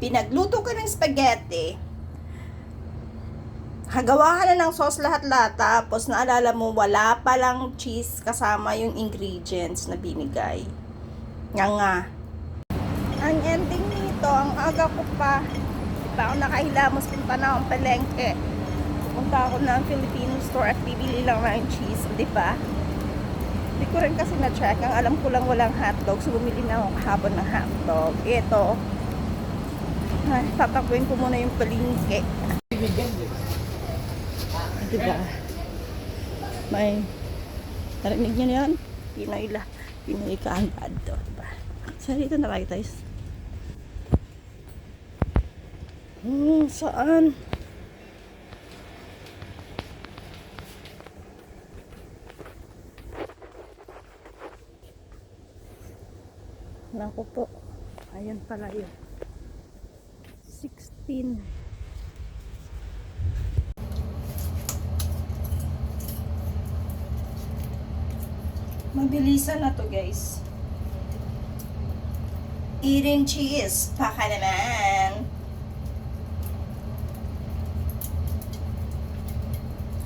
pinagluto ko ng spaghetti, hagawa ka na ng sauce lahat-lahat, tapos naalala mo, wala palang cheese kasama yung ingredients na binigay. Nga. Ang ending nito, ang aga ko pa, di pa ako nakahilamos, punta na akong palengke. Punta ako ng Filipino store at bibili lang ng cheese, di ba? Hindi ko rin kasi na-check. Ang alam ko lang walang hotdog, so bumili na ako kahapon ng hotdog. Ito, ay, tatakbuhin ko muna yung palengke. Diba? May narinig nyo na yan? Pinoy kaagad to. Diba? So, dito na kayo guys. Saan? Naku po. Ayan pala yun. 16. Mabilisan na to guys. Eating cheese. Baka naman.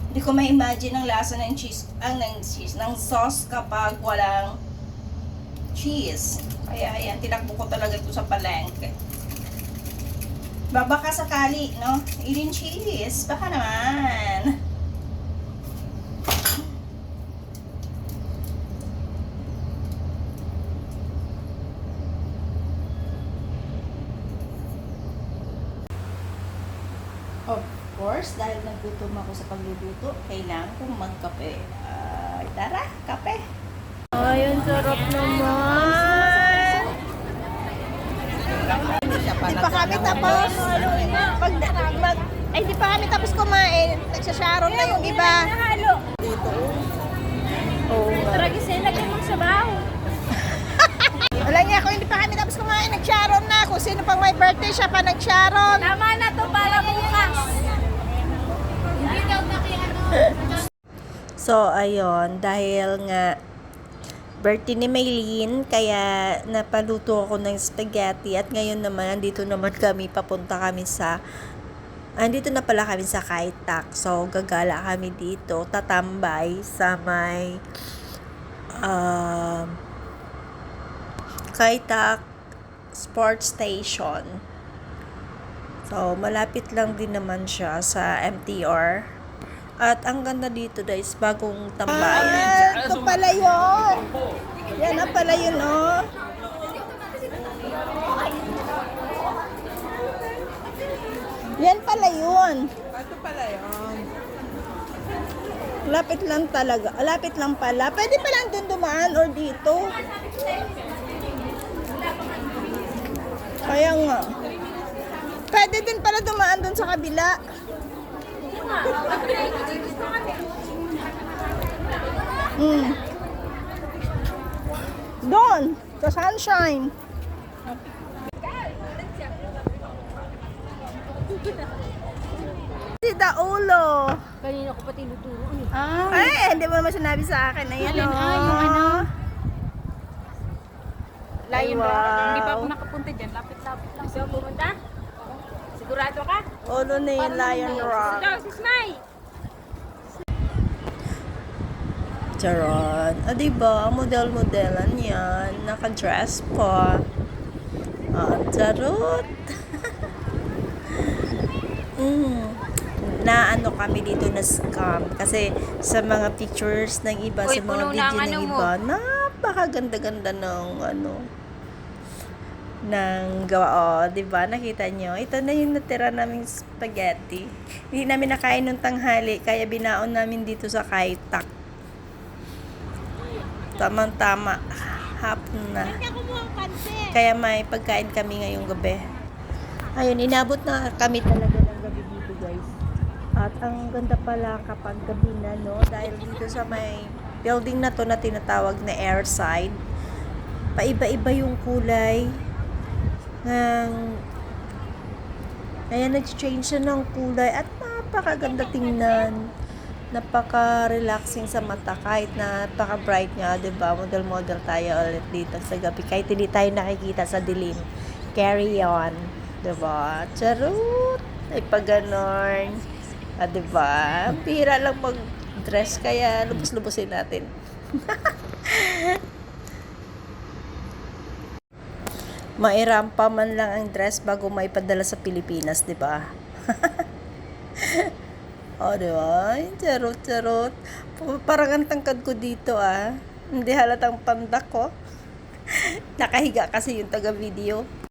Hindi ko ma-imagine ang lasa ng cheese, ng sauce kapag walang cheese. Kaya ayan, tinakbo ko talaga ito sa palengke. Baka sakali, no? Eating cheese. Baka naman. Of course, dahil nagutom ako sa pagluluto, kailangan kong magkape. Tara, kape! Ay, ang sarap naman! Di pa kami tapos. Di pa kami tapos kumain. Nagsasharon na yung iba. Dito. Oo nga. Tragisay, lagyan mong sabaw. Wala niya ako, hindi pa kami tapos kumain. Nagsharon na. Kung sino pang may birthday, siya pa nagsharon. Tama na to para bukas. Hindi daw So, ayun. Dahil nga birthday ni Maylene, kaya napaluto ako ng spaghetti. At ngayon naman, andito naman kami, papunta kami sa, andito na pala kami sa Kaitak. So, gagala kami dito, tatambay sa may Kaitak Sports Station. So, malapit lang din naman siya sa MTR. At ang ganda dito guys, bagong tambayan. Ito pala yun. Yan na pala yun, oh. Yan pala yun. Ito pala yun. Lapit lang talaga. Lapit lang pala. Pwede pa lang dun dumaan or dito. Kaya nga. Pwede din pala dumaan dun sa kabila. Doon, sa sunshine. Si Daulo. Kanina ko pa tinuturo eh. Ay, hindi mo naman sinabi sa akin. Ayan, Alin, oh. yung ano? Lion Rock. Rock. Hindi pa ako nakapunta dyan. Lapit-lapit lang. Gusto mo pumunta? Sigurado ka? Ulo na yung Lion Rock. Ito, si Smay! Charon. Diba? Model-modelan yan. Naka-dress pa. Charot. Na ano kami dito na scam. Kasi sa mga pictures ng iba, Uy, sa mga puno na video ang ng ano mo. iba, napakaganda-ganda ng ano, ng gawa. Oh, diba? Nakita nyo? Ito na yung natira naming spaghetti. Hindi namin nakain nung tanghali, kaya binaon namin dito sa Kaitak. Tamang-tama. Hapon na. Kaya may pagkain kami ngayong gabi. Ayun, inabot na kami talaga ng gabi dito guys. At ang ganda pala kapag gabi na, no? Dahil dito sa may building na to na tinatawag na Airside, paiba-iba yung kulay ng, ayan, nag-change siya ng kulay at napakaganda tingnan. Napaka-relaxing sa mata kahit napaka-bright nga, 'di ba? Model-model tayo ulit dito sa gabi kahit hindi tayo nakikita sa dilim. Carry on. Diba? Charot! Ay pag ganon. Diba? Pira lang mag-dress kaya lubos-lubosin natin. Mairampa man lang ang dress bago maipadala sa Pilipinas, diba? Diba? Charot. Parang ang tangkad ko dito, Hindi halatang pandak ko. Nakahiga kasi yung taga-video.